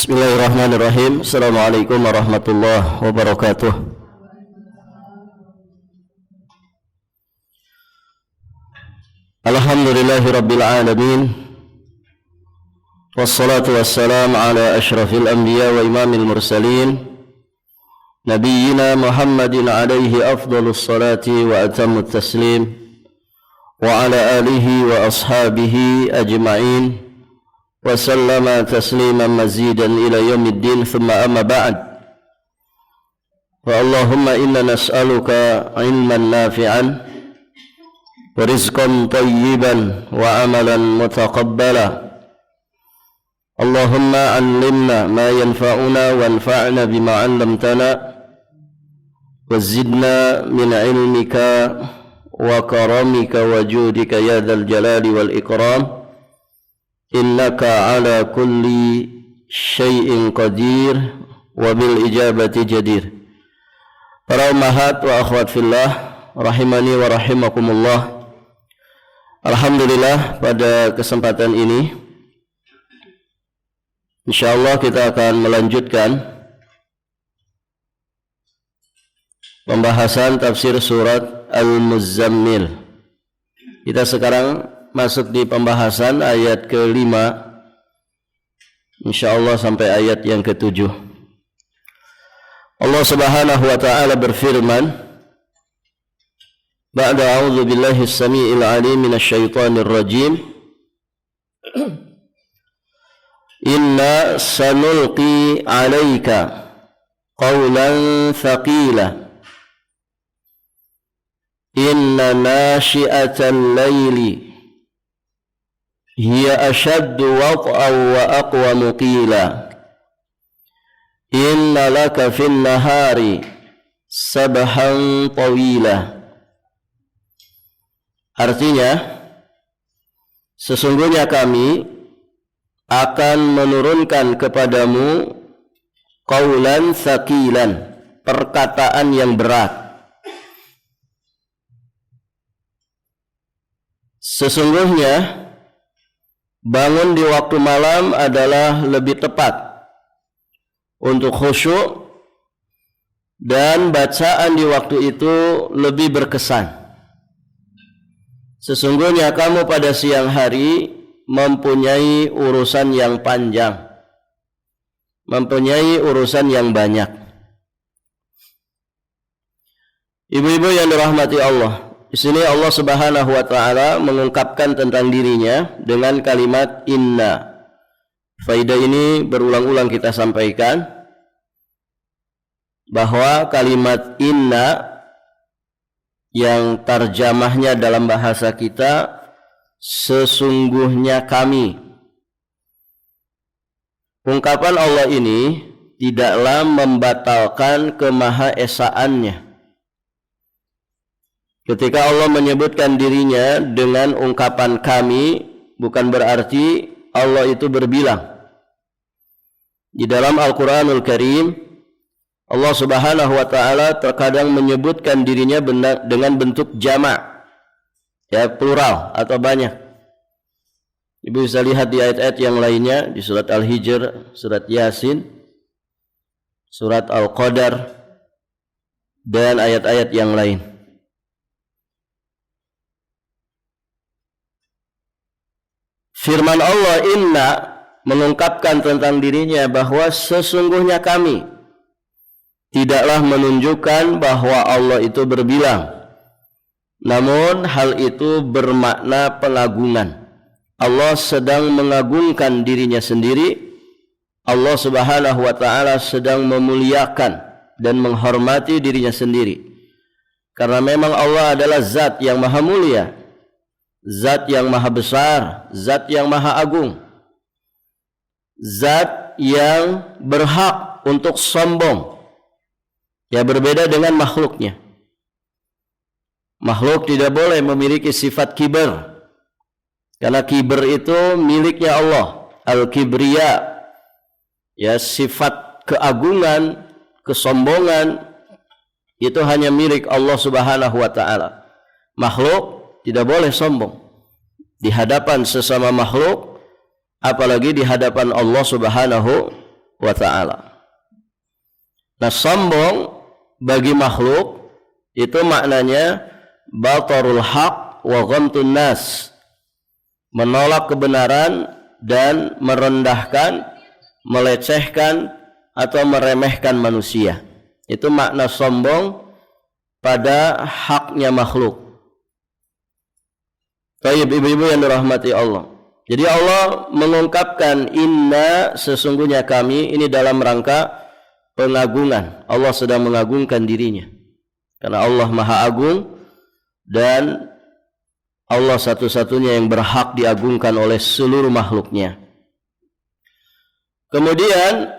Bismillahirrahmanirrahim. Assalamualaikum warahmatullahi wabarakatuh. Alhamdulillahi rabbil alamin. Wassalatu wassalamu ala ashrafil anbiya wa imamil mursalin, nabiyyina Muhammadin alaihi afdalus salati wa atammut taslim, wa ala alihi wa ashabihi ajma'in wa sallama tasliman mazidan ila yaumiddin, thumma amma ba'd. Wa Allahumma inna nas'aluka ilman nafi'an wa rizqan tayyiban wa amalan mutaqabbala. Allahumma 'allimna ma yanfa'una wanfa'na bima 'allamtana wa zidna min 'ilmika wa karamika wa judika ya dzal jalali wal ikram. Innaka ala kulli syai'in qadir wa bil ijabati jadir. Para ummahat wa akhwat fillah rahimani wa rahimakumullah. Alhamdulillah, pada kesempatan ini insyaallah kita akan melanjutkan pembahasan tafsir surat Al-Muzammil. Kita sekarang masuk di pembahasan ayat ke-5 insyaallah sampai ayat yang ke-7. Allah Subhanahu wa taala berfirman, ba'da a'udzu billahi as-sami'il 'alim minasy syaithanir rajim. Inna sanulqi 'alaika qawlan thaqila. Inna nashi'atal laili hiya ashaddu wat'an wa aqwamu qila. Inna laka fin nahari sabhan tawila. Artinya, sesungguhnya kami akan menurunkan kepadamu qaulan tsaqilan, perkataan yang berat. Sesungguhnya bangun di waktu malam adalah lebih tepat untuk khusyuk, dan bacaan di waktu itu lebih berkesan. Sesungguhnya kamu pada siang hari mempunyai urusan yang panjang, mempunyai urusan yang banyak. Ibu-ibu yang dirahmati Allah, di sini Allah Subhanahu wa taala mengungkapkan tentang dirinya dengan kalimat inna. Faidah ini berulang-ulang kita sampaikan bahwa kalimat inna yang tarjamahnya dalam bahasa kita sesungguhnya kami. Ungkapan Allah ini tidaklah membatalkan kemahaesaannya. Ketika Allah menyebutkan dirinya dengan ungkapan kami, bukan berarti Allah itu berbilang. Di dalam Al-Quranul Karim, Allah Subhanahu wa ta'ala terkadang menyebutkan dirinya dengan bentuk jamak, ya, plural atau banyak. Ibu bisa lihat di ayat-ayat yang lainnya, di surat Al-Hijr, surat Yasin, surat Al-Qadar, dan ayat-ayat yang lain. Firman Allah inna mengungkapkan tentang dirinya bahwa sesungguhnya kami, tidaklah menunjukkan bahwa Allah itu berbilang, namun hal itu bermakna pengagungan. Allah sedang mengagungkan dirinya sendiri. Allah Subhanahu wa taala sedang memuliakan dan menghormati dirinya sendiri, karena memang Allah adalah zat yang maha mulia, zat yang maha besar, zat yang maha agung, zat yang berhak untuk sombong, ya, berbeda dengan makhluknya. Makhluk tidak boleh memiliki sifat kibar, karena kibar itu miliknya Allah. Al-kibriya, ya, sifat keagungan, kesombongan, itu hanya milik Allah Subhanahu wa ta'ala. Makhluk tidak boleh sombong di hadapan sesama makhluk, apalagi di hadapan Allah Subhanahu wa ta'ala. Nah, sombong bagi makhluk itu maknanya batarul haq wa ghamtun nas, menolak kebenaran dan merendahkan, melecehkan atau meremehkan manusia. Itu makna sombong pada haknya makhluk. Baik, ibu-ibu yang dirahmati Allah. Jadi Allah mengungkapkan inna, sesungguhnya kami, ini dalam rangka pengagungan. Allah sedang mengagungkan dirinya. Karena Allah Maha Agung dan Allah satu-satunya yang berhak diagungkan oleh seluruh makhluknya. Kemudian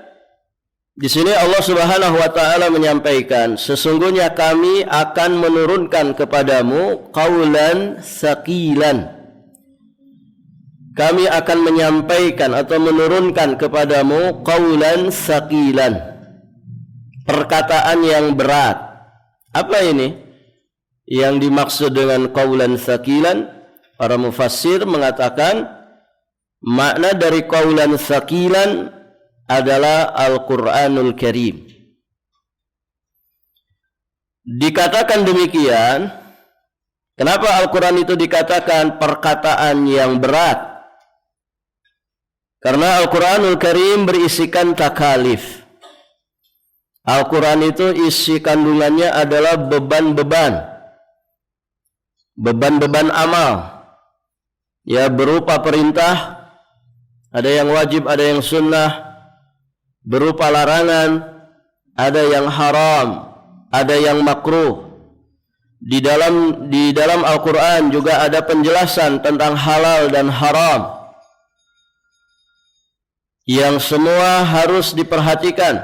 di sini Allah Subhanahu wa taala menyampaikan, sesungguhnya kami akan menurunkan kepadamu qaulan saqilan. Kami akan menyampaikan atau menurunkan kepadamu qaulan saqilan, perkataan yang berat. Apa ini yang dimaksud dengan qaulan saqilan? Para mufassir mengatakan makna dari qaulan saqilan adalah Al-Quranul Karim. Dikatakan demikian, kenapa Al-Quran itu dikatakan perkataan yang berat? Karena Al-Quranul Karim berisikan takalif. Al-Quran itu isi kandungannya adalah beban-beban amal, ya, berupa perintah, ada yang wajib, ada yang sunnah, berupa larangan, ada yang haram, ada yang makruh. Di dalam Al-Quran juga ada penjelasan tentang halal dan haram, yang semua harus diperhatikan,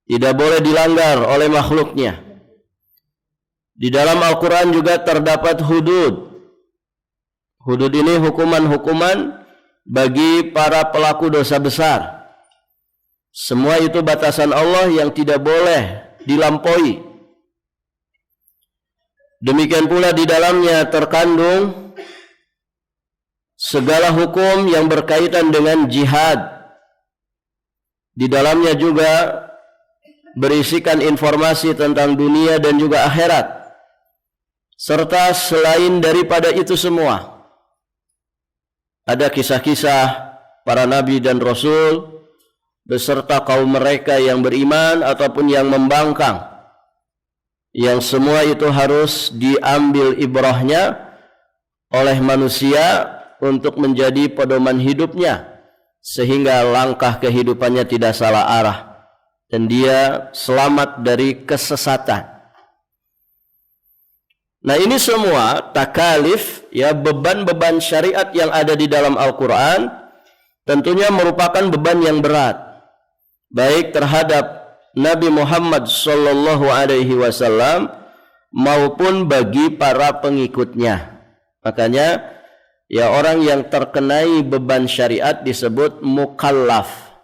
tidak boleh dilanggar oleh makhluknya. Di dalam Al-Quran juga terdapat hudud. Hudud ini hukuman-hukuman bagi para pelaku dosa besar. Semua itu batasan Allah yang tidak boleh dilampaui. Demikian pula di dalamnya terkandung segala hukum yang berkaitan dengan jihad. Di dalamnya juga berisikan informasi tentang dunia dan juga akhirat. Serta selain daripada itu semua, ada kisah-kisah para nabi dan rasul beserta kaum mereka yang beriman ataupun yang membangkang, yang semua itu harus diambil ibrahnya oleh manusia untuk menjadi pedoman hidupnya, sehingga langkah kehidupannya tidak salah arah dan dia selamat dari kesesatan. Nah, ini semua takalif, ya, beban-beban syariat yang ada di dalam Al-Quran tentunya merupakan beban yang berat, baik terhadap Nabi Muhammad sallallahu alaihi wasallam maupun bagi para pengikutnya. Makanya, ya, orang yang terkenai beban syariat disebut mukallaf.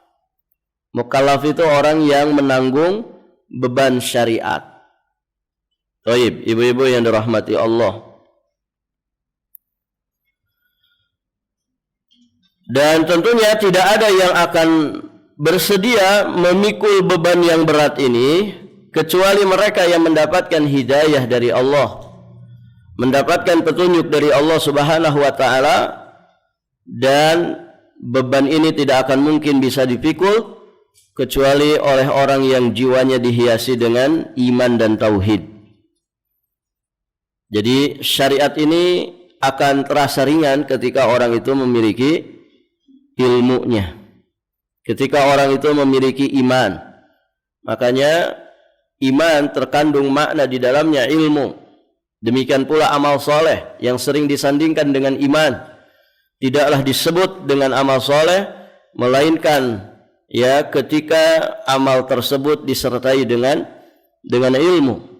Mukallaf itu orang yang menanggung beban syariat. Baik, ibu-ibu yang dirahmati Allah. Dan tentunya tidak ada yang akan bersedia memikul beban yang berat ini kecuali mereka yang mendapatkan hidayah dari Allah, mendapatkan petunjuk dari Allah Subhanahu wa taala, dan beban ini tidak akan mungkin bisa dipikul kecuali oleh orang yang jiwanya dihiasi dengan iman dan tauhid. Jadi syariat ini akan terasa ringan ketika orang itu memiliki ilmunya, ketika orang itu memiliki iman. Makanya iman terkandung makna di dalamnya ilmu. Demikian pula amal soleh yang sering disandingkan dengan iman tidaklah disebut dengan amal soleh, melainkan, ya, ketika amal tersebut disertai dengan ilmu.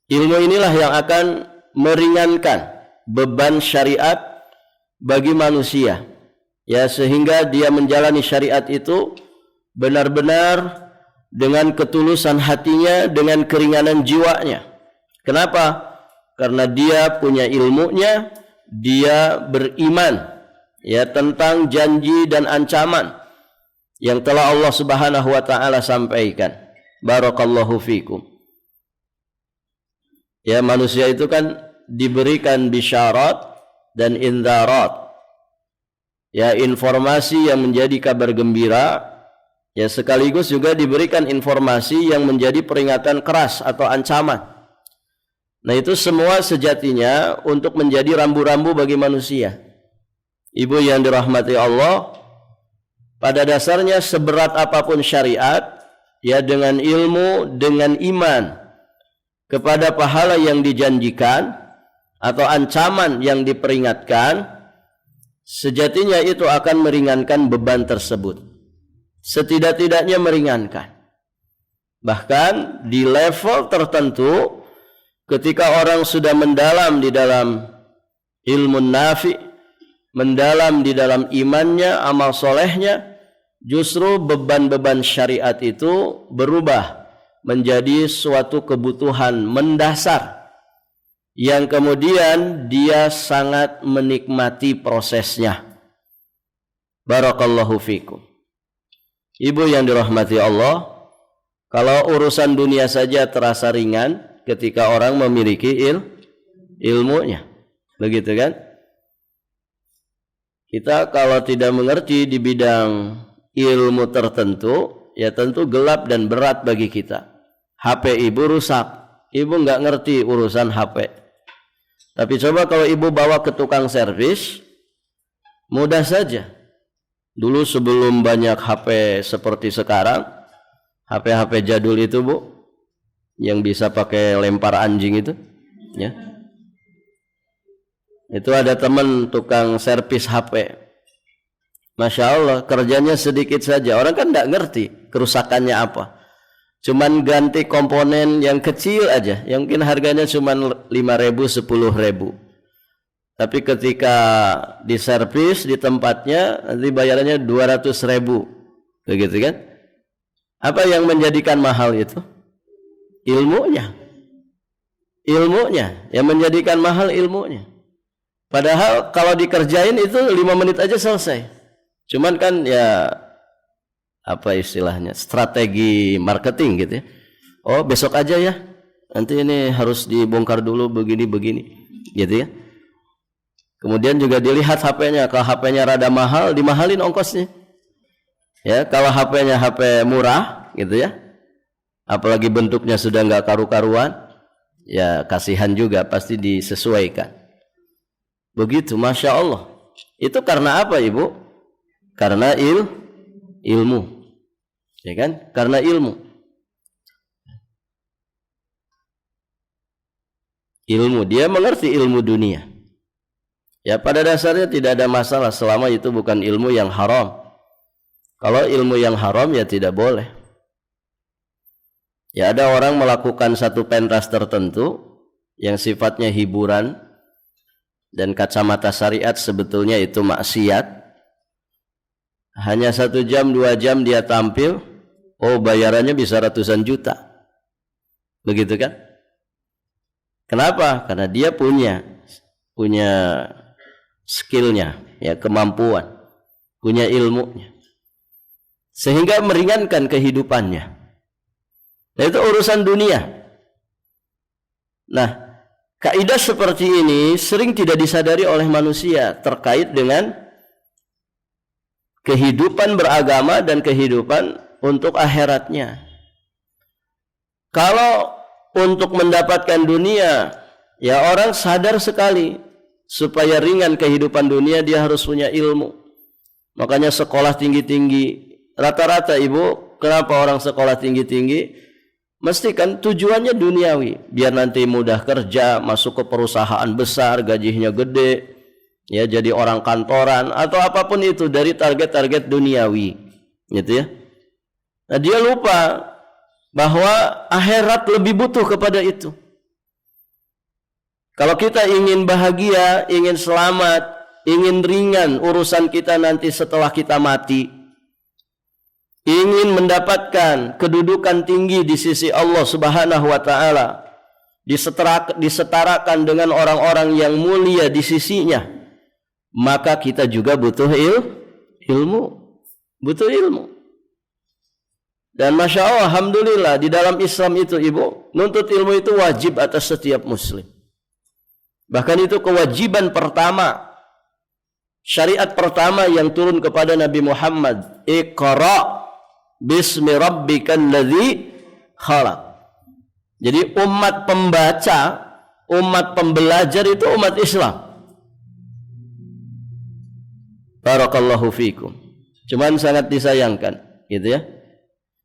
Ilmu inilah yang akan meringankan beban syariat bagi manusia, ya, sehingga dia menjalani syariat itu benar-benar dengan ketulusan hatinya, dengan keringanan jiwanya. Kenapa? Karena dia punya ilmunya, dia beriman, ya, tentang janji dan ancaman yang telah Allah Subhanahu wa taala sampaikan. Barakallahu fikum. Ya, manusia itu kan diberikan bisyarat dan indharat. Ya, informasi yang menjadi kabar gembira, ya sekaligus juga diberikan informasi yang menjadi peringatan keras atau ancaman. Nah, itu semua sejatinya untuk menjadi rambu-rambu bagi manusia. Ibu yang dirahmati Allah, pada dasarnya seberat apapun syariat, ya dengan ilmu, dengan iman kepada pahala yang dijanjikan atau ancaman yang diperingatkan, sejatinya itu akan meringankan beban tersebut. Setidak-tidaknya meringankan. Bahkan di level tertentu, ketika orang sudah mendalam di dalam ilmu nafi, mendalam di dalam imannya, amal solehnya, justru beban-beban syariat itu berubah menjadi suatu kebutuhan mendasar yang kemudian dia sangat menikmati prosesnya. Barakallahu fikum. Ibu yang dirahmati Allah, kalau urusan dunia saja terasa ringan ketika orang memiliki ilmunya, begitu kan? Kita kalau tidak mengerti di bidang ilmu tertentu, ya tentu gelap dan berat bagi kita. HP ibu rusak, ibu nggak ngerti urusan HP. Tapi coba kalau ibu bawa ke tukang servis, mudah saja. Dulu sebelum banyak HP seperti sekarang, HP-HP jadul itu bu, yang bisa pakai lempar anjing itu, ya. Itu ada teman tukang servis HP. Masya Allah, kerjanya sedikit saja. Orang kan tidak ngerti kerusakannya apa. Cuman ganti komponen yang kecil aja, yang mungkin harganya cuman 5.000, 10.000. Tapi ketika diservis di tempatnya, nanti bayarannya 200.000. Begitu kan? Apa yang menjadikan mahal itu? Ilmunya. Ilmunya. Yang menjadikan mahal ilmunya. Padahal kalau dikerjain itu 5 menit aja selesai. Cuman kan ya apa istilahnya, strategi marketing gitu ya. Oh besok aja ya, nanti ini harus dibongkar dulu begini-begini gitu ya. Kemudian juga dilihat HP-nya, kalau HP-nya rada mahal, dimahalin ongkosnya. Ya, kalau HP-nya HP murah gitu ya, apalagi bentuknya sudah nggak karu-karuan, ya kasihan juga, pasti disesuaikan. Begitu, Masya Allah. Itu karena apa ibu? Karena ilmu, ya kan? Karena ilmu. Ilmu, dia mengerti ilmu dunia. Ya pada dasarnya tidak ada masalah selama itu bukan ilmu yang haram. Kalau ilmu yang haram ya tidak boleh. Ya ada orang melakukan satu pentas tertentu yang sifatnya hiburan dan kacamata syariat sebetulnya itu maksiat. Hanya 1 jam 2 jam dia tampil, oh bayarannya bisa ratusan juta. Begitu kan? Kenapa? Karena dia punya skillnya, ya kemampuan, punya ilmunya, sehingga meringankan kehidupannya. Nah, itu urusan dunia. Nah, kaidah seperti ini sering tidak disadari oleh manusia terkait dengan kehidupan beragama dan kehidupan untuk akhiratnya. Kalau untuk mendapatkan dunia, ya orang sadar sekali supaya ringan kehidupan dunia dia harus punya ilmu. Makanya sekolah tinggi-tinggi. Rata-rata ibu, kenapa orang sekolah tinggi-tinggi? Mesti kan tujuannya duniawi, biar nanti mudah kerja, masuk ke perusahaan besar, gajinya gede, ya jadi orang kantoran atau apapun itu dari target-target duniawi, gitu ya. Nah, dia lupa bahwa akhirat lebih butuh kepada itu. Kalau kita ingin bahagia, ingin selamat, ingin ringan urusan kita nanti setelah kita mati, ingin mendapatkan kedudukan tinggi di sisi Allah Subhanahu wa taala, disetarakan dengan orang-orang yang mulia di sisinya, maka kita juga butuh ilmu. Butuh ilmu. Dan Masya Allah, Alhamdulillah, di dalam Islam itu Ibu, nuntut ilmu itu wajib atas setiap muslim. Bahkan itu kewajiban pertama, syariat pertama yang turun kepada Nabi Muhammad. Iqra bismi rabbikal ladzi khalaq. Jadi umat pembaca, umat pembelajar itu umat Islam. Barakallahu fikum. Cuman sangat disayangkan, gitu ya.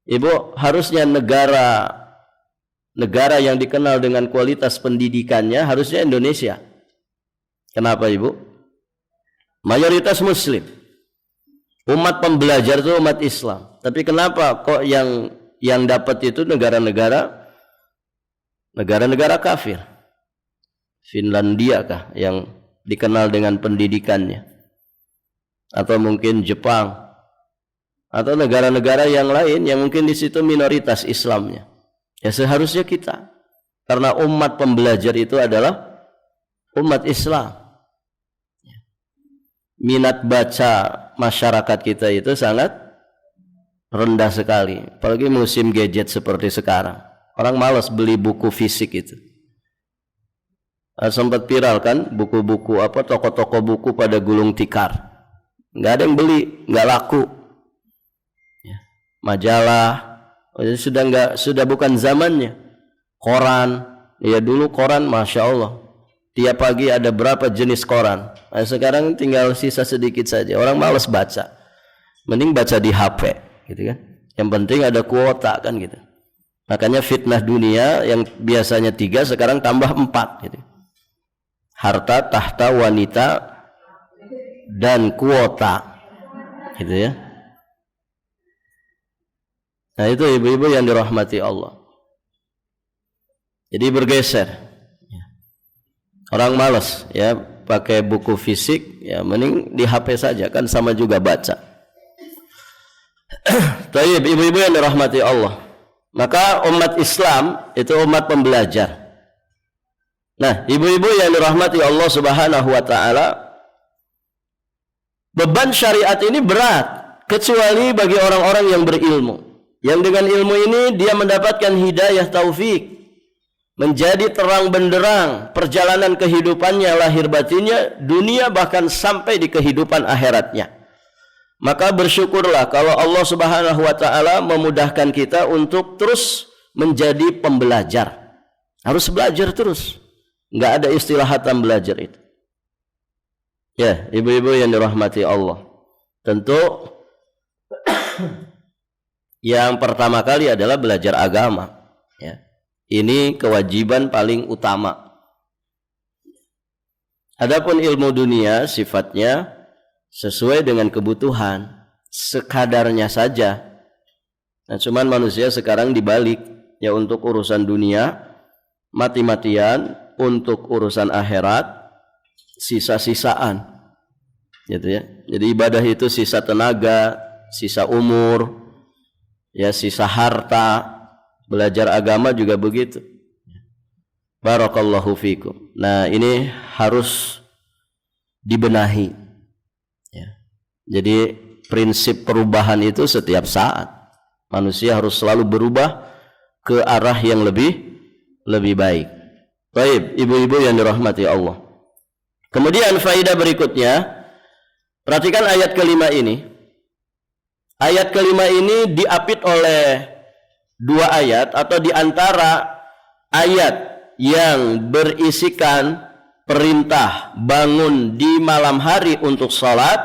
Ibu, harusnya negara yang dikenal dengan kualitas pendidikannya harusnya Indonesia. Kenapa Ibu? Mayoritas muslim. Umat pembelajar itu umat Islam. Tapi kenapa kok yang dapat itu negara-negara kafir? Finlandia kah yang dikenal dengan pendidikannya? Atau mungkin Jepang? Atau negara-negara yang lain yang mungkin di situ minoritas Islamnya. Ya seharusnya kita, karena umat pembelajar itu adalah umat Islam. Minat baca masyarakat kita itu sangat rendah sekali, apalagi musim gadget seperti sekarang. Orang malas beli buku fisik itu. Sempat viral kan buku-buku toko-toko buku pada gulung tikar. Nggak ada yang beli, nggak laku. Majalah sudah bukan zamannya. Koran, ya dulu koran Masya Allah tiap pagi ada berapa jenis koran. Nah, sekarang tinggal sisa sedikit saja. Orang malas baca, mending baca di HP gitu kan. Yang penting ada kuota kan gitu. Makanya fitnah dunia yang biasanya 3 sekarang tambah 4 gitu. Harta, tahta, wanita, dan kuota gitu ya. Nah itu ibu-ibu yang dirahmati Allah. Jadi bergeser. Orang malas ya pakai buku fisik, ya mending di HP saja kan sama juga baca. Taib, ibu-ibu yang dirahmati Allah. Maka umat Islam itu umat pembelajar. Nah, ibu-ibu yang dirahmati Allah Subhanahu wa taala, beban syariat ini berat kecuali bagi orang-orang yang berilmu. Yang dengan ilmu ini dia mendapatkan hidayah taufik, menjadi terang benderang perjalanan kehidupannya lahir batinnya, dunia bahkan sampai di kehidupan akhiratnya. Maka bersyukurlah kalau Allah Subhanahu wa taala memudahkan kita untuk terus menjadi pembelajar. Harus belajar terus. Enggak ada istilah hatam belajar itu. Ya, ibu-ibu yang dirahmati Allah. Tentu yang pertama kali adalah belajar agama, ya. Ini kewajiban paling utama. Adapun ilmu dunia sifatnya sesuai dengan kebutuhan, sekadarnya saja. Nah, cuman manusia sekarang dibalik, ya untuk urusan dunia mati-matian, untuk urusan akhirat sisa-sisaan. Gitu ya. Jadi ibadah itu sisa tenaga, sisa umur, ya sisa harta. Belajar agama juga begitu. Barakallahu fikum. Nah, ini harus dibenahi, ya. Jadi prinsip perubahan itu setiap saat manusia harus selalu berubah ke arah yang lebih baik. Baik, ibu-ibu yang dirahmati Allah. Kemudian faedah berikutnya, perhatikan ayat kelima ini. Ayat kelima ini diapit oleh 2 ayat atau di antara ayat yang berisikan perintah bangun di malam hari untuk salat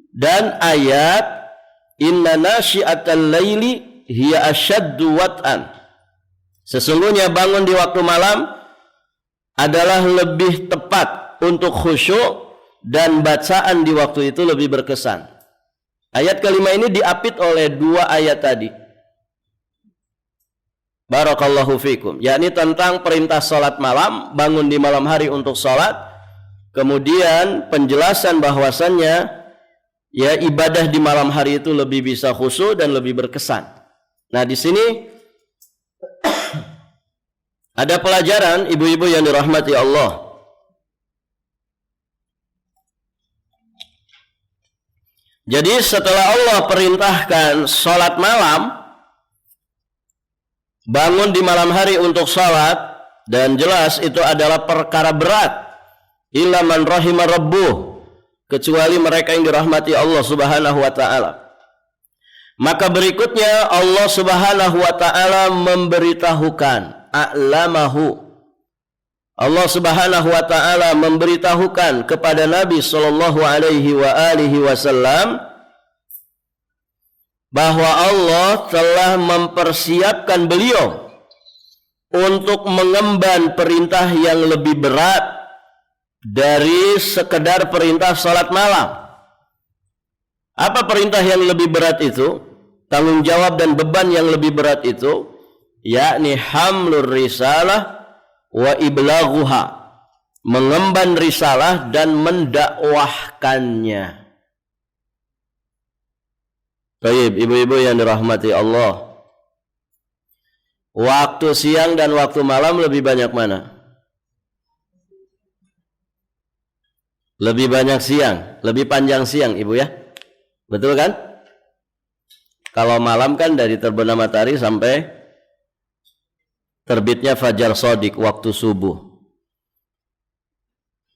dan ayat inna nasyi'atal laili hiya asyaddu wat'an. Sesungguhnya bangun di waktu malam adalah lebih tepat untuk khusyuk dan bacaan di waktu itu lebih berkesan. Ayat kelima ini diapit oleh 2 ayat tadi. Barakallahu fikum, yakni tentang perintah salat malam, bangun di malam hari untuk salat. Kemudian penjelasan bahwasannya ya ibadah di malam hari itu lebih bisa khusyuk dan lebih berkesan. Nah, di sini ada pelajaran ibu-ibu yang dirahmati Allah. Jadi setelah Allah perintahkan sholat malam, bangun di malam hari untuk sholat, dan jelas itu adalah perkara berat, illa man rahimah rabbuh, kecuali mereka yang dirahmati Allah subhanahu wa ta'ala. Maka berikutnya Allah subhanahu wa ta'ala memberitahukan, a'lamahu, Allah subhanahu wa ta'ala memberitahukan kepada Nabi sallallahu alaihi wasallam bahwa Allah telah mempersiapkan beliau untuk mengemban perintah yang lebih berat dari sekedar perintah salat malam. Apa perintah yang lebih berat itu? Tanggung jawab dan beban yang lebih berat itu, yakni hamlur risalah wa iblaghuha, mengemban risalah dan mendakwahkannya. Baik, ibu-ibu yang dirahmati Allah, waktu siang dan waktu malam lebih banyak mana? Lebih banyak siang, lebih panjang siang, ibu ya, betul kan? Kalau malam kan dari terbenam matahari sampai terbitnya fajar shadiq, waktu subuh.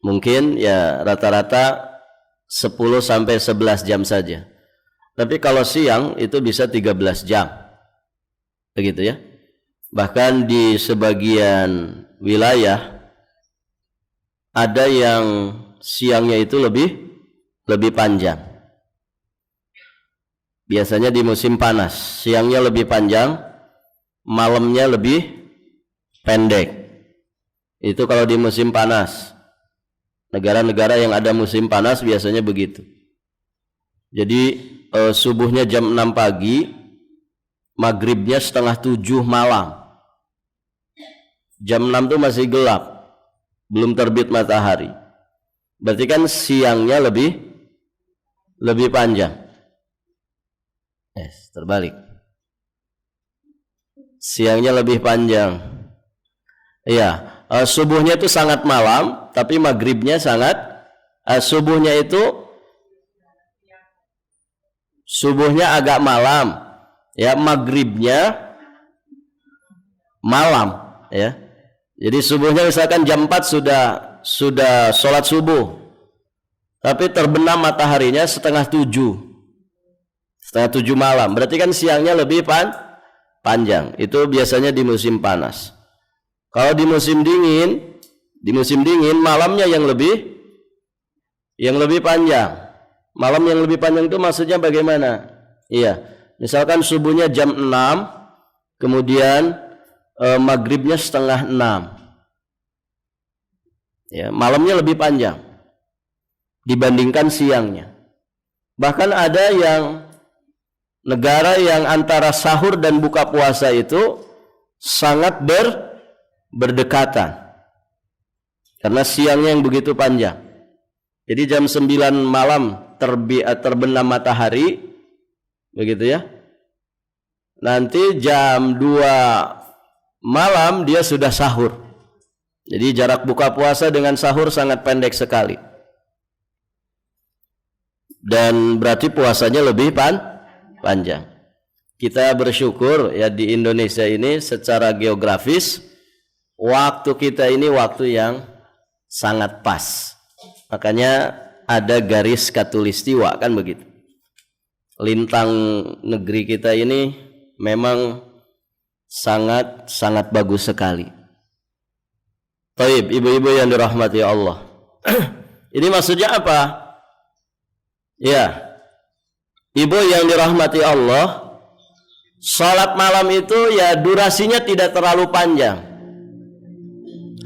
Mungkin ya rata-rata 10 sampai 11 jam saja. Tapi kalau siang itu bisa 13 jam. Begitu ya. Bahkan di sebagian wilayah ada yang siangnya itu lebih panjang. Biasanya di musim panas, siangnya lebih panjang, malamnya lebih pendek. Itu kalau di musim panas. Negara-negara yang ada musim panas biasanya begitu. Jadi subuhnya jam 6 pagi, maghribnya setengah 7 malam. Jam 6 itu masih gelap, belum terbit matahari. Berarti kan siangnya lebih panjang. Terbalik. Siangnya lebih panjang. Iya, subuhnya itu sangat malam, tapi maghribnya sangat subuhnya agak malam, ya, maghribnya malam, ya. Jadi subuhnya misalkan jam 4 sudah sholat subuh, tapi terbenam mataharinya setengah 7 malam. Berarti kan siangnya lebih panjang. Itu biasanya di musim panas. Kalau di musim dingin malamnya yang lebih panjang. Malam yang lebih panjang itu maksudnya bagaimana? Iya, misalkan subuhnya jam 6, kemudian maghribnya setengah 6. Ya, malamnya lebih panjang dibandingkan siangnya. Bahkan ada yang negara yang antara sahur dan buka puasa itu sangat berdekatan karena siangnya yang begitu panjang. Jadi jam 9 malam terbenam matahari, begitu ya. Nanti jam 2 malam dia sudah sahur. Jadi jarak buka puasa dengan sahur sangat pendek sekali. Dan berarti puasanya lebih panjang. Kita bersyukur ya di Indonesia ini secara geografis waktu kita ini waktu yang sangat pas. Makanya ada garis khatulistiwa, kan begitu. Lintang negeri kita ini memang sangat bagus sekali. Baik, ibu-ibu yang dirahmati Allah. Ini maksudnya apa? Ya, ibu yang dirahmati Allah, salat malam itu ya durasinya tidak terlalu panjang,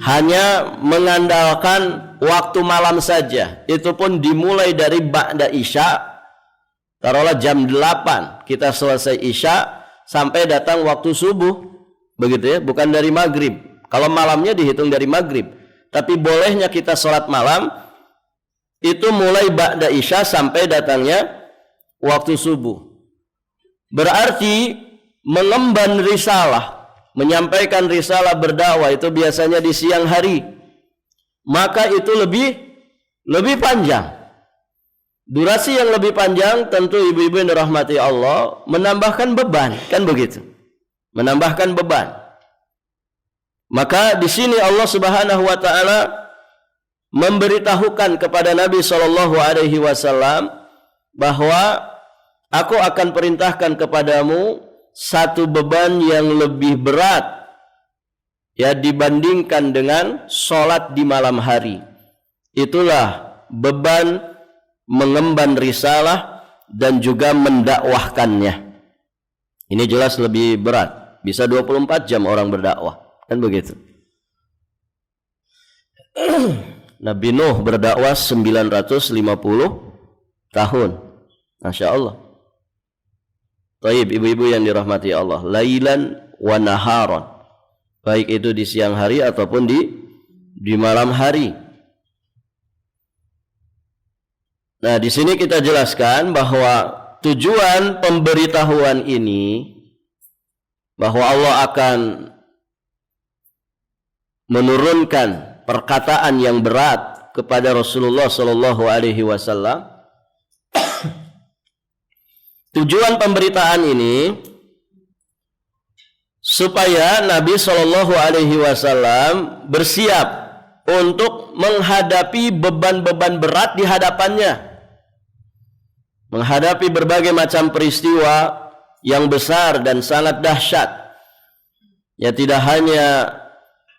hanya mengandalkan waktu malam saja. Itu pun dimulai dari ba'da isya, taruhlah jam 8 kita selesai isya sampai datang waktu subuh, begitu ya, bukan dari maghrib. Kalau malamnya dihitung dari maghrib, tapi bolehnya kita salat malam itu mulai ba'da isya sampai datangnya waktu subuh. Berarti mengemban risalah, menyampaikan risalah berdakwah itu biasanya di siang hari. Maka itu lebih panjang Durasi yang lebih panjang tentu ibu-ibu yang dirahmati Allah menambahkan beban, kan begitu? Menambahkan beban. Maka di sini Allah Subhanahu wa taala memberitahukan kepada Nabi sallallahu alaihi wasallam bahwa aku akan perintahkan kepadamu satu beban yang lebih berat ya dibandingkan dengan salat di malam hari. Itulah beban mengemban risalah dan juga mendakwahkannya. Ini jelas lebih berat. Bisa 24 jam orang berdakwah, kan begitu. Nabi Nuh berdakwah 950 tahun. Masya Allah. Taib, ibu-ibu yang dirahmati Allah, lailan wa naharan. Baik itu di siang hari ataupun di malam hari. Nah, di sini kita jelaskan bahwa tujuan pemberitahuan ini bahwa Allah akan menurunkan perkataan yang berat kepada Rasulullah sallallahu alaihi wasallam. Tujuan pemberitaan ini supaya Nabi sallallahu alaihi wasallam bersiap untuk menghadapi beban-beban berat di hadapannya. Menghadapi berbagai macam peristiwa yang besar dan sangat dahsyat. Ya, tidak hanya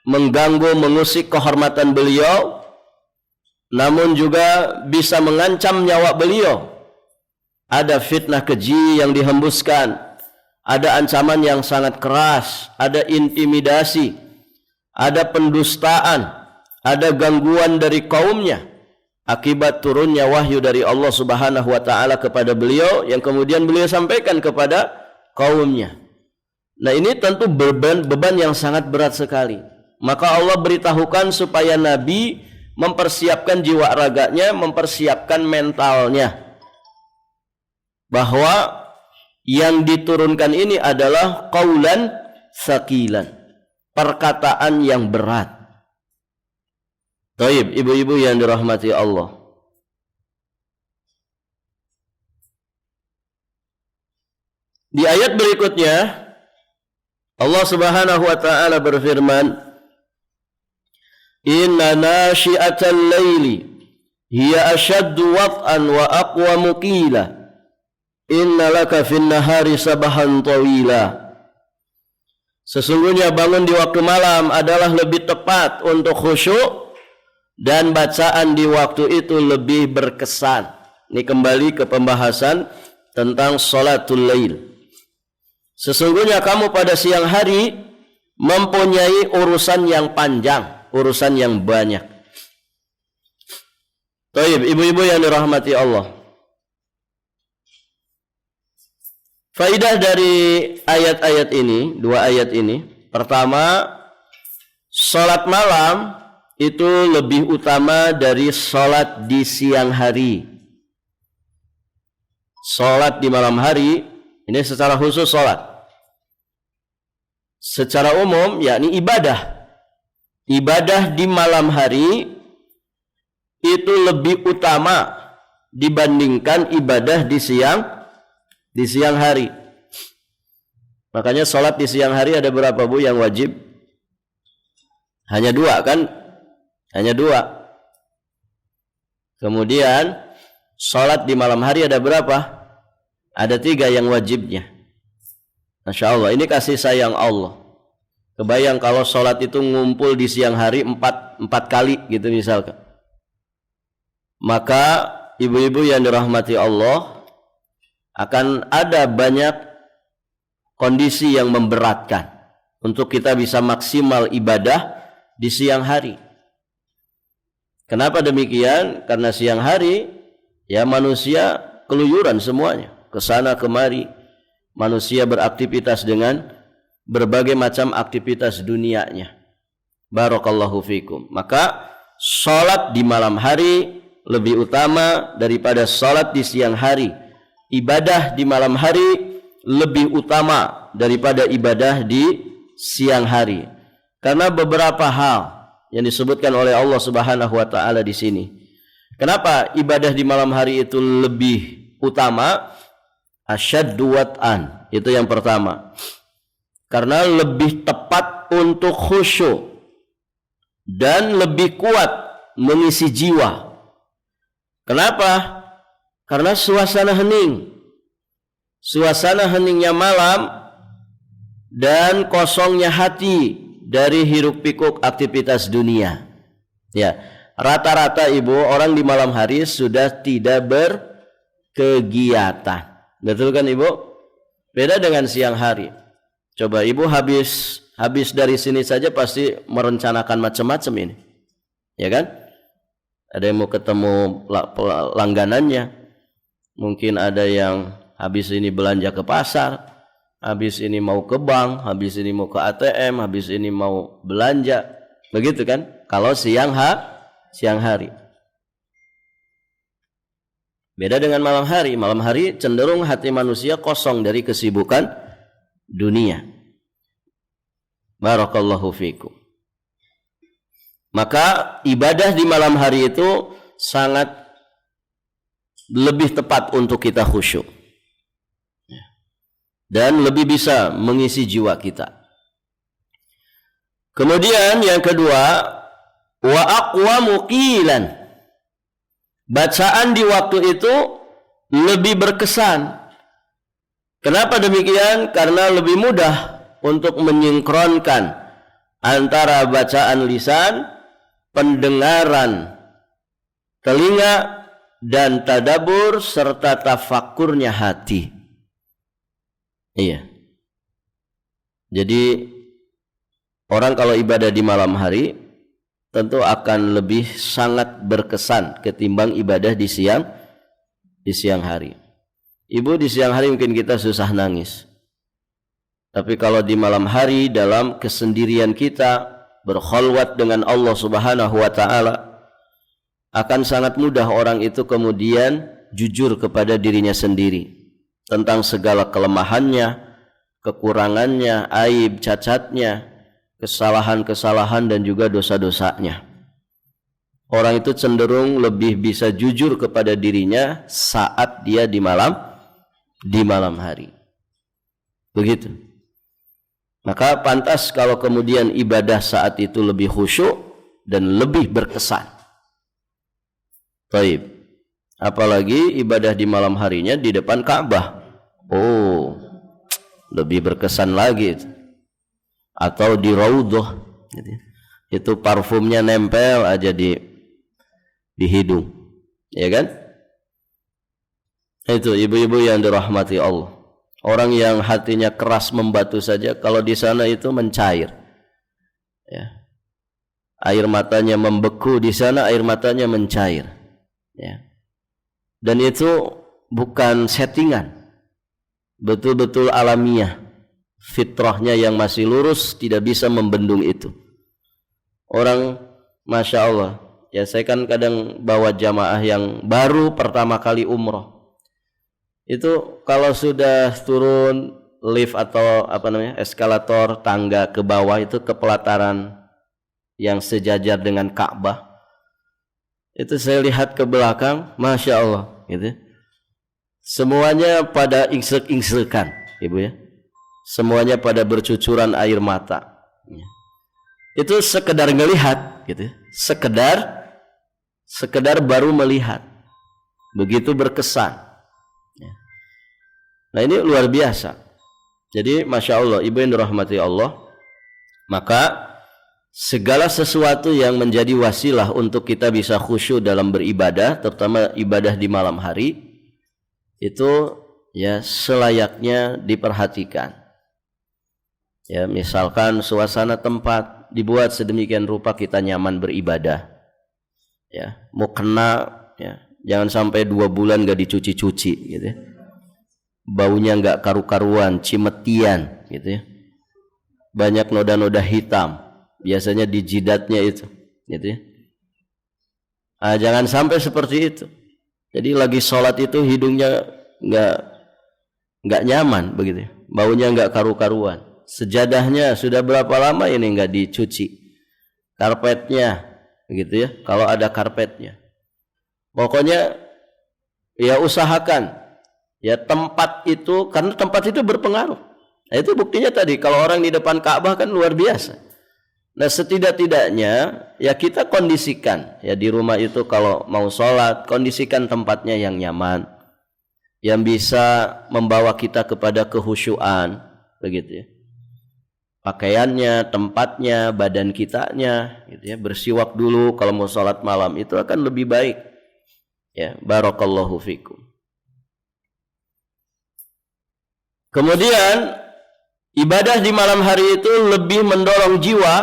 mengganggu, mengusik kehormatan beliau, namun juga bisa mengancam nyawa beliau. Ada fitnah keji yang dihembuskan, ada ancaman yang sangat keras, ada intimidasi, ada pendustaan, ada gangguan dari kaumnya akibat turunnya wahyu dari Allah Subhanahu wa taala kepada beliau yang kemudian beliau sampaikan kepada kaumnya. Nah, ini tentu beban yang sangat berat sekali. Maka Allah beritahukan supaya Nabi mempersiapkan jiwa raganya, mempersiapkan mentalnya, bahwa yang diturunkan ini adalah qaulan saqilan, perkataan yang berat. Taib, ibu-ibu yang dirahmati Allah. Di ayat berikutnya Allah Subhanahu wa taala berfirman, "Inna nasyi'atal laili hiya ashaddu wat'an wa aqwamu qila. Inna laka fin nahari sabahan tawila." Sesungguhnya bangun di waktu malam adalah lebih tepat untuk khusyuk dan bacaan di waktu itu lebih berkesan. Ini kembali ke pembahasan tentang salatul lail. Sesungguhnya kamu pada siang hari mempunyai urusan yang panjang, urusan yang banyak. Taib, ibu-ibu yang dirahmati Allah. Faidah dari ayat-ayat ini, dua ayat ini. Pertama, salat malam itu lebih utama dari salat di siang hari. Salat di malam hari ini secara khusus salat. Secara umum yakni ibadah. Ibadah di malam hari itu lebih utama dibandingkan ibadah di siang hari. Makanya salat di siang hari ada berapa, Bu, yang wajib? Hanya 2 kan? Hanya 2. Kemudian salat di malam hari ada berapa? Ada 3 yang wajibnya. Masya Allah, ini kasih sayang Allah. Kebayang kalau salat itu ngumpul di siang hari 4 kali gitu misalkan. Maka ibu-ibu yang dirahmati Allah, akan ada banyak kondisi yang memberatkan untuk kita bisa maksimal ibadah di siang hari. Kenapa demikian? Karena siang hari ya manusia keluyuran semuanya, kesana kemari. Manusia beraktivitas dengan berbagai macam aktivitas dunianya. Barakallahu fikum. Maka salat di malam hari lebih utama daripada salat di siang hari. Ibadah di malam hari lebih utama daripada ibadah di siang hari. Karena beberapa hal yang disebutkan oleh Allah Subhanahu wa taala di sini. Kenapa ibadah di malam hari itu lebih utama? Asyaddu wat'an, itu yang pertama. Karena lebih tepat untuk khusyuk dan lebih kuat mengisi jiwa. Kenapa? Karena suasana hening. Suasana heningnya malam dan kosongnya hati dari hiruk pikuk aktivitas dunia. Ya, rata-rata ibu orang di malam hari sudah tidak berkegiatan. Betul kan ibu? Beda dengan siang hari. Coba ibu habis dari sini saja pasti merencanakan macam-macam ini. Ya kan? Ada yang mau ketemu langganannya. Mungkin ada yang habis ini belanja ke pasar, habis ini mau ke bank, habis ini mau ke ATM, habis ini mau belanja. Begitu kan? Kalau siang hari. Beda dengan malam hari. Malam hari cenderung hati manusia kosong dari kesibukan dunia. Barakallahu fikum. Maka ibadah di malam hari itu sangat lebih tepat untuk kita khusyuk. Dan lebih bisa mengisi jiwa kita. Kemudian yang kedua, wa aqwamu qilan. Bacaan di waktu itu lebih berkesan. Kenapa demikian? Karena lebih mudah untuk menyinkronkan antara bacaan lisan, pendengaran telinga, dan tadabbur serta tafakkurnya hati. Iya. Jadi orang kalau ibadah di malam hari tentu akan lebih sangat berkesan ketimbang ibadah di siang hari. Ibu, di siang hari mungkin kita susah nangis. Tapi kalau di malam hari dalam kesendirian kita berkhalwat dengan Allah Subhanahu wa taala, akan sangat mudah orang itu kemudian jujur kepada dirinya sendiri tentang segala kelemahannya, kekurangannya, aib, cacatnya, kesalahan-kesalahan dan juga dosa-dosanya. Orang itu cenderung lebih bisa jujur kepada dirinya saat dia di malam hari. Begitu. Maka pantas kalau kemudian ibadah saat itu lebih khusyuk dan lebih berkesan. Baik. Apalagi ibadah di malam harinya di depan Ka'bah. Oh, lebih berkesan lagi. Atau di raudhah, itu parfumnya nempel aja di hidung, ya kan? Itu ibu-ibu yang dirahmati Allah. Orang yang hatinya keras membatu saja, kalau di sana itu mencair, ya. Air matanya membeku, di sana air matanya mencair, ya. Dan itu bukan settingan, betul-betul alamiah. Fitrahnya yang masih lurus tidak bisa membendung itu. Orang, Masya Allah, ya saya kan kadang bawa jamaah yang baru pertama kali umroh. Itu kalau sudah turun lift atau eskalator tangga ke bawah itu ke pelataran yang sejajar dengan Ka'bah, itu saya lihat ke belakang, Masya Allah, gitu. Semuanya pada ingsek-ingsekan, ibu ya. Semuanya pada bercucuran air mata. Itu sekedar ngelihat, gitu. Sekedar baru melihat. Begitu berkesan. Nah ini luar biasa. Jadi Masya Allah, ibu yang dirahmati Allah, maka segala sesuatu yang menjadi wasilah untuk kita bisa khusyuk dalam beribadah, terutama ibadah di malam hari, itu ya selayaknya diperhatikan. Ya, misalkan suasana tempat dibuat sedemikian rupa kita nyaman beribadah. Ya, mau kena, ya, jangan sampai 2 bulan gak dicuci-cuci, gitu ya. Baunya gak karu-karuan, cimetian, gitu ya. Banyak noda-noda hitam, biasanya di jidatnya itu, gitu ya. Jangan sampai seperti itu. Jadi lagi sholat itu hidungnya gak nyaman, begitu ya. Baunya gak karu-karuan. Sejadahnya sudah berapa lama ini nggak dicuci, karpetnya, begitu ya. Kalau ada karpetnya, Pokoknya ya usahakan ya tempat itu, karena tempat itu berpengaruh. Nah, itu buktinya tadi kalau orang di depan Ka'bah kan luar biasa. Nah, setidak-tidaknya ya kita kondisikan ya di rumah itu kalau mau sholat, kondisikan tempatnya yang nyaman, yang bisa membawa kita kepada kehusyuan, begitu ya. Pakaiannya, tempatnya, badan kitanya, gitu ya. Bersiwak dulu kalau mau sholat malam, itu akan lebih baik. Ya, barakallahu fikum. Kemudian ibadah di malam hari itu lebih mendorong jiwa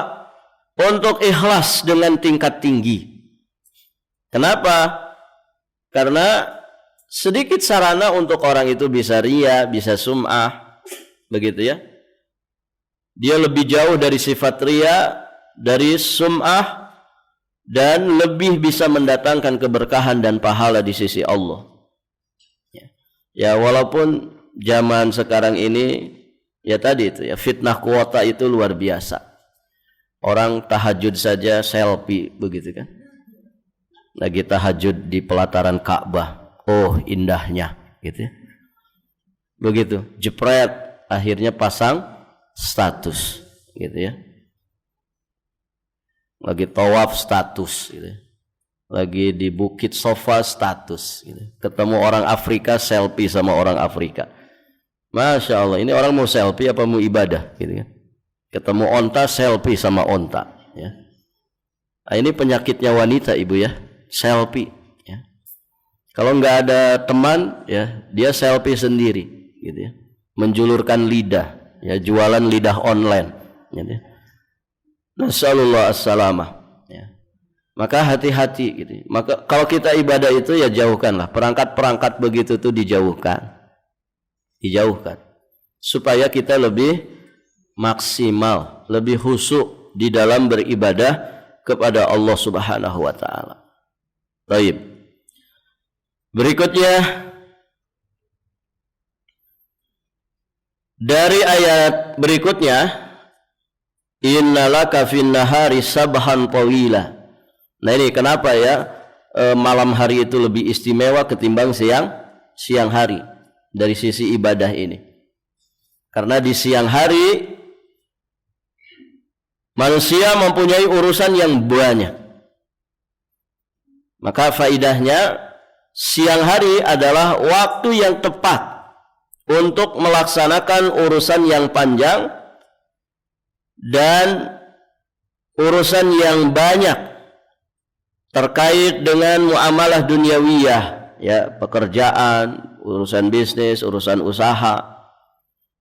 untuk ikhlas dengan tingkat tinggi. Kenapa? Karena sedikit sarana untuk orang itu bisa riya, bisa sum'ah, begitu ya. Dia lebih jauh dari sifat riya, dari sum'ah, dan lebih bisa mendatangkan keberkahan dan pahala di sisi Allah. Ya, walaupun zaman sekarang ini ya tadi itu ya, fitnah kuota itu luar biasa. Orang tahajud saja selfie, begitu kan. Lagi tahajud di pelataran Ka'bah, oh indahnya, gitu ya. Begitu, jepret, akhirnya pasang status, gitu ya. Lagi tawaf status, gitu ya. Lagi di Bukit Sofa status, gitu. Ketemu orang Afrika selfie sama orang Afrika. Masya Allah, ini orang mau selfie apa mau ibadah, gitu kan. Ketemu onta selfie sama onta, ya. Nah, ini penyakitnya wanita, ibu ya, selfie, ya. Kalau nggak ada teman, ya dia selfie sendiri, gitu ya. Menjulurkan lidah. Ya, jualan lidah online, gitu. Nasallallahu as-salamah, ya. Maka hati-hati, gitu. Maka kalau kita ibadah itu ya jauhkanlah perangkat-perangkat begitu tuh, dijauhkan supaya kita lebih maksimal, lebih khusyuk di dalam beribadah kepada Allah Subhanahu wa taala. Baik. Berikutnya dari ayat berikutnya, innalaka fin nahari sabhan tawila. Nah, ini kenapa ya malam hari itu lebih istimewa ketimbang siang hari dari sisi ibadah ini. Karena di siang hari manusia mempunyai urusan yang banyak. Maka faidahnya siang hari adalah waktu yang tepat untuk melaksanakan urusan yang panjang dan urusan yang banyak terkait dengan muamalah duniawiyah, ya, pekerjaan, urusan bisnis, urusan usaha.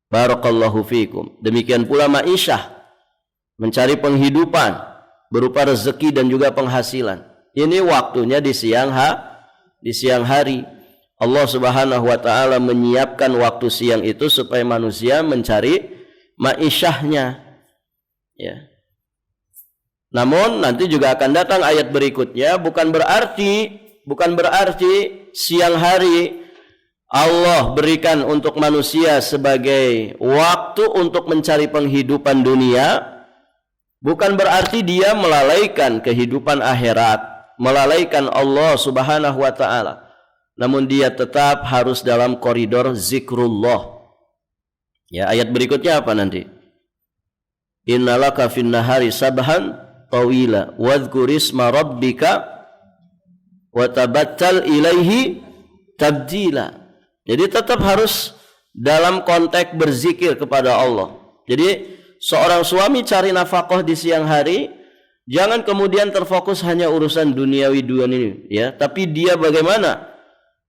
Barakallahu fikum. Demikian pula ma'isyah, mencari penghidupan berupa rezeki dan juga penghasilan. Ini waktunya di siang hari. Allah Subhanahu wa taala menyiapkan waktu siang itu supaya manusia mencari ma'isyahnya, ya. Namun nanti juga akan datang ayat berikutnya, bukan berarti siang hari Allah berikan untuk manusia sebagai waktu untuk mencari penghidupan dunia, bukan berarti dia melalaikan kehidupan akhirat, melalaikan Allah Subhanahu wa taala. Namun dia tetap harus dalam koridor zikrullah. Ya, ayat berikutnya apa nanti? Innalaka fin nahari sabhan tawila wadhkurisma rabbika wa tabattal ilaihi tabdila. Jadi tetap harus dalam konteks berzikir kepada Allah. Jadi seorang suami cari nafkah di siang hari, jangan kemudian terfokus hanya urusan duniawi ini, ya, tapi dia bagaimana?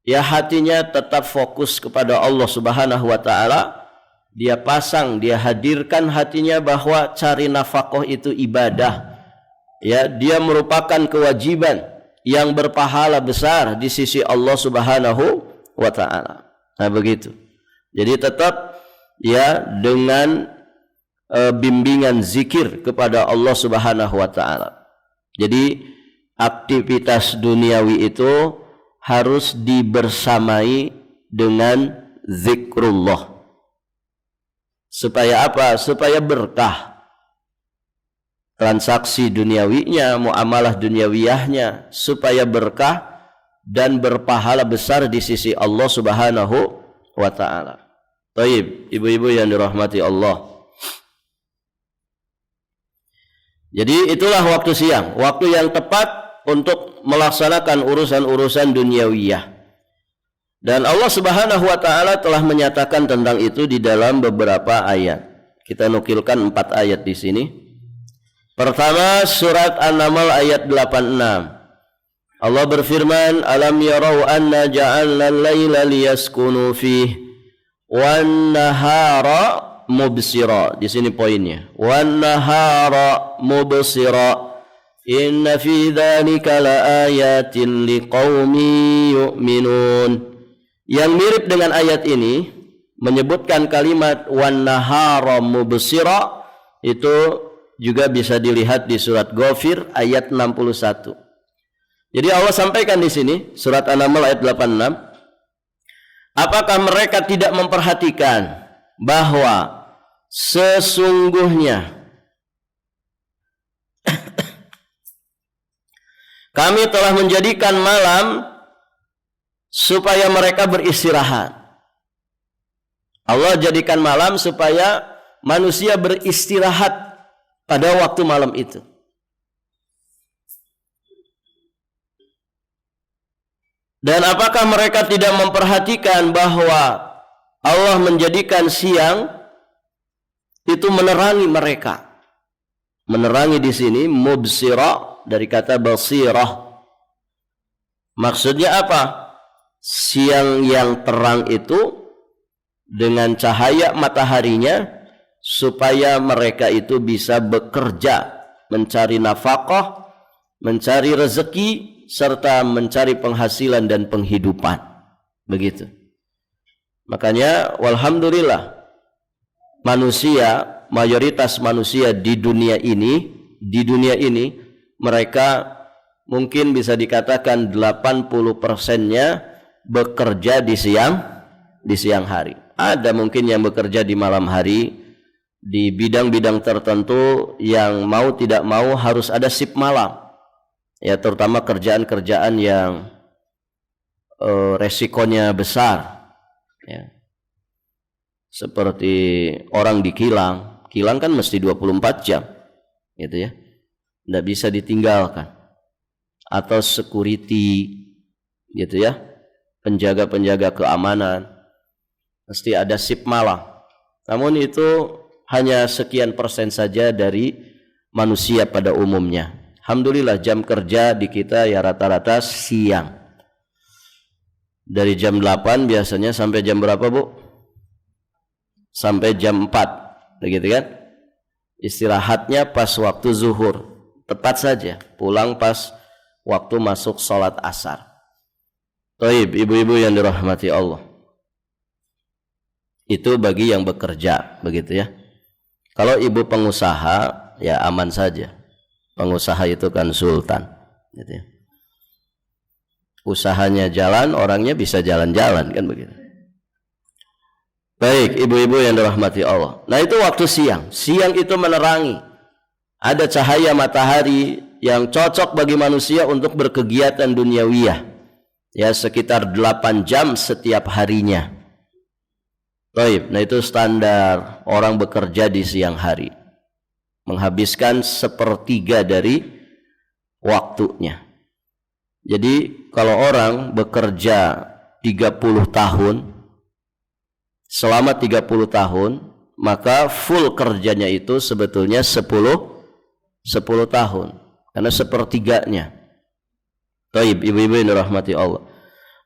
Ya, hatinya tetap fokus kepada Allah Subhanahu wa taala. Dia pasang, dia hadirkan hatinya bahwa cari nafkah itu ibadah. Ya, dia merupakan kewajiban yang berpahala besar di sisi Allah Subhanahu wa taala. Nah, begitu. Jadi tetap ya dengan bimbingan zikir kepada Allah Subhanahu wa taala. Jadi aktivitas duniawi itu harus dibersamai dengan zikrullah. Supaya apa? Supaya berkah transaksi duniawinya, muamalah duniawiyahnya, supaya berkah dan berpahala besar di sisi Allah Subhanahu wa taala. Baik, ibu-ibu yang dirahmati Allah. Jadi itulah waktu siang, waktu yang tepat untuk melaksanakan urusan-urusan duniawiyah. Dan Allah Subhanahu wa taala telah menyatakan tentang itu di dalam beberapa ayat. Kita nukilkan 4 ayat di sini. Pertama, surat An-Naml ayat 86. Allah berfirman, "Alam yarau anna ja'alna al-laila liyaskunu fihi wan nahara mubsira." Di sini poinnya. Wan nahara mubsira. Inna fi dzalika laayatin liqaumin yu'minun. Yang mirip dengan ayat ini menyebutkan kalimat wan nahara mubsira itu juga bisa dilihat di surat Ghafir ayat 61. Jadi Allah sampaikan di sini surat An-Naml ayat 86, apakah mereka tidak memperhatikan bahwa sesungguhnya kami telah menjadikan malam supaya mereka beristirahat. Allah jadikan malam supaya manusia beristirahat pada waktu malam itu. Dan apakah mereka tidak memperhatikan bahwa Allah menjadikan siang itu menerangi mereka? Menerangi di sini mubsira dari kata basirah. Maksudnya apa? Siang yang terang itu dengan cahaya mataharinya supaya mereka itu bisa bekerja, mencari nafkah, mencari rezeki, serta mencari penghasilan dan penghidupan. Begitu. Makanya walhamdulillah manusia, mayoritas manusia di dunia ini mereka mungkin bisa dikatakan 80%-nya bekerja di siang hari. Ada mungkin yang bekerja di malam hari di bidang-bidang tertentu yang mau tidak mau harus ada shift malam. Ya, terutama kerjaan-kerjaan yang resikonya besar, ya. Seperti orang di kilang kan mesti 24 jam, gitu ya, tidak bisa ditinggalkan. Atau security, gitu ya, penjaga-penjaga keamanan, mesti ada shift malam. Namun itu hanya sekian persen saja dari manusia pada umumnya. Alhamdulillah jam kerja di kita ya rata-rata siang. Dari jam 8 biasanya sampai jam berapa, Bu? Sampai jam 4. Begitu kan? Istirahatnya pas waktu zuhur. Tepat saja. Pulang pas waktu masuk sholat asar. Taib, ibu-ibu yang dirahmati Allah. Itu bagi yang bekerja, begitu ya. Kalau ibu pengusaha, ya aman saja. Pengusaha itu kan sultan, gitu ya. Usahanya jalan, orangnya bisa jalan-jalan, kan begitu. Baik, ibu-ibu yang dirahmati Allah. Nah, itu waktu siang. Siang itu menerangi. Ada cahaya matahari yang cocok bagi manusia untuk berkegiatan duniawiyah. Ya, sekitar 8 jam setiap harinya. Baik, nah itu standar orang bekerja di siang hari. Menghabiskan 1/3 dari waktunya. Jadi kalau orang bekerja 30 tahun, selama 30 tahun, maka full kerjanya itu sebetulnya 10 tahun. Karena 1/3-nya. Taib, ibu-ibu yang dirahmati Allah.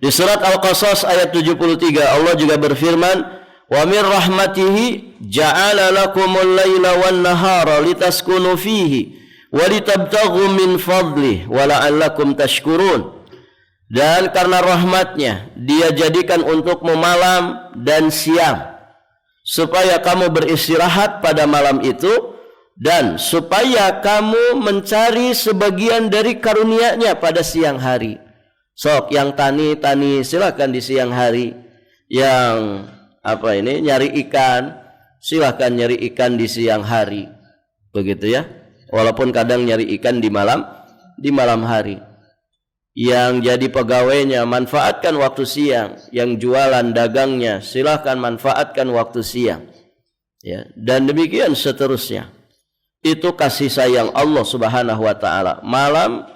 Di surat Al-Qasas ayat 73 Allah juga berfirman, wa min rahmatihi ja'ala lakumul laila wan nahara litaskunu fihi wa litabtaghu min fadlihi wa la'allakum tashkurun. Dan karena rahmatnya Dia jadikan untukmu malam dan siang supaya kamu beristirahat pada malam itu dan supaya kamu mencari sebagian dari karunia-Nya pada siang hari. Sok yang tani silakan di siang hari, yang nyari ikan, silahkan nyari ikan di siang hari, begitu ya. Walaupun kadang nyari ikan di malam hari. yang jadi pegawainya manfaatkan waktu siang, yang jualan dagangnya silahkan manfaatkan waktu siang, ya, dan demikian seterusnya. Itu kasih sayang Allah Subhanahu wa taala. Malam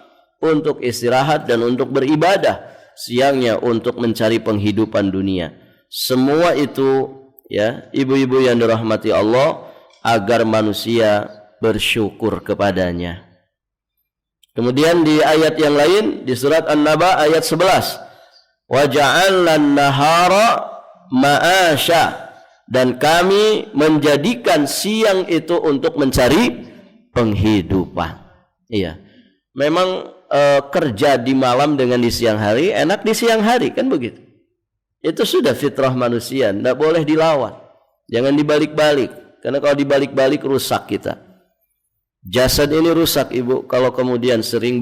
untuk istirahat dan untuk beribadah, siangnya untuk mencari penghidupan dunia. Semua itu, ya, ibu-ibu yang dirahmati Allah, agar manusia bersyukur kepadanya. Kemudian di ayat yang lain di surat An-Naba ayat 11, wa ja'alna an-nahara ma'asya, dan kami menjadikan siang itu untuk mencari penghidupan. Iya, memang kerja di malam dengan di siang hari, enak di siang hari, kan begitu. Itu sudah fitrah manusia, tidak boleh dilawan, jangan dibalik-balik, karena kalau dibalik-balik rusak kita. Jasad ini rusak, ibu, kalau kemudian sering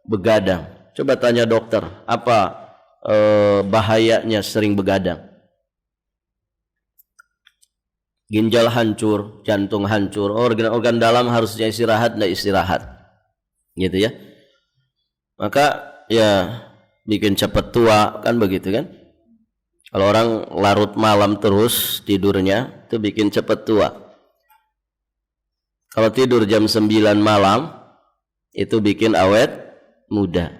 begadang. Coba tanya dokter, apa bahayanya sering begadang? Ginjal hancur, jantung hancur, organ-organ dalam harusnya istirahat, tidak istirahat, gitu ya. Maka ya bikin cepat tua, kan begitu kan? Kalau orang larut malam terus tidurnya, itu bikin cepat tua. Kalau tidur jam 9 malam, itu bikin awet muda.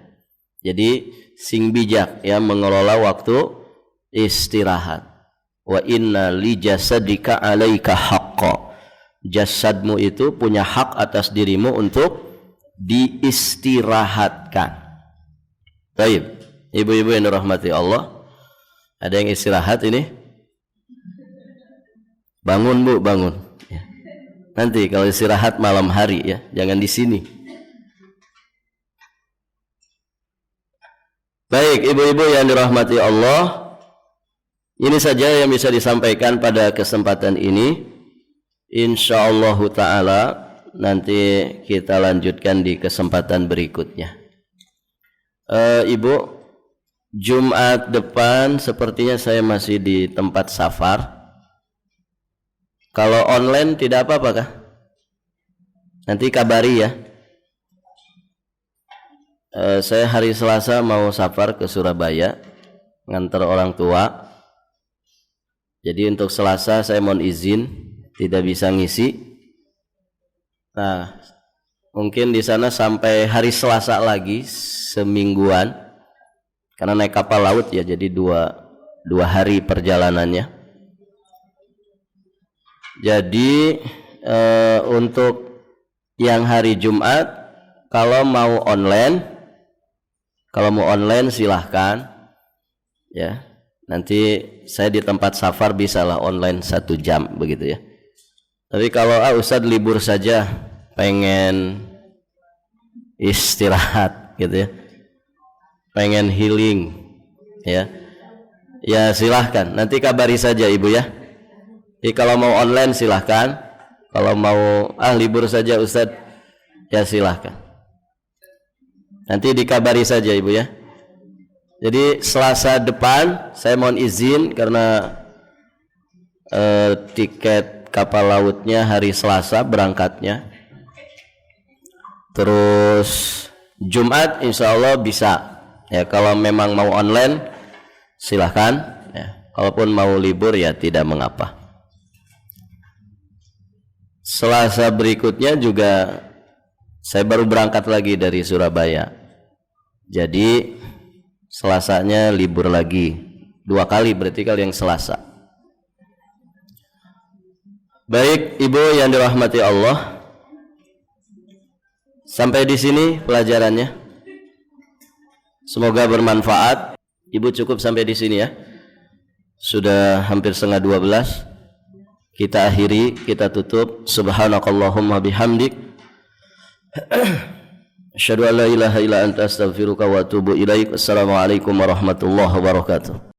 Jadi sing bijak, ya, mengelola waktu istirahat. Wa inna li jasadika 'alaika haqqan. Jasadmu itu punya hak atas dirimu untuk diistirahatkan. Baik, ibu-ibu yang dirahmati Allah, ada yang istirahat ini? Bangun, Bu, bangun. Nanti kalau istirahat malam hari, ya, jangan di sini. Baik, ibu-ibu yang dirahmati Allah, ini saja yang bisa disampaikan pada kesempatan ini. Insyaallah ta'ala nanti kita lanjutkan di kesempatan berikutnya. Ibu, Jumat depan sepertinya saya masih di tempat safar. Kalau online tidak apa-apa kah? Nanti kabari ya. Saya hari Selasa mau safar ke Surabaya, ngantar orang tua. Jadi untuk Selasa saya mohon izin, tidak bisa ngisi. Nah, mungkin di sana sampai hari Selasa lagi, semingguan. Karena naik kapal laut ya, jadi dua hari perjalanannya. Jadi untuk yang hari Jumat, kalau mau online silahkan, ya. Nanti saya di tempat safar bisalah online 1 jam begitu ya. Tapi kalau Ustadz libur saja, pengen istirahat gitu ya, pengen healing, ya, ya silahkan. Nanti kabari saja ibu ya. Jadi kalau mau online silahkan, kalau mau libur saja Ustadz, ya silahkan. Nanti dikabari saja ibu ya. Jadi Selasa depan saya mohon izin karena tiket kapal lautnya hari Selasa berangkatnya. Terus Jumat insya Allah bisa. Ya, kalau memang mau online silahkan. Ya, kalaupun mau libur ya tidak mengapa. Selasa berikutnya juga saya baru berangkat lagi dari Surabaya. Jadi Selasanya libur lagi 2 kali, berarti kali yang Selasa. Baik ibu yang dirahmati Allah, sampai di sini pelajarannya. Semoga bermanfaat. Ibu cukup sampai di sini ya. Sudah hampir 11:30. Kita akhiri, kita tutup. Subhanakallahumma bihamdik, asyhadu an la ilaha illa anta astaghfiruka wa atubu ilaik. Assalamualaikum warahmatullahi wabarakatuh.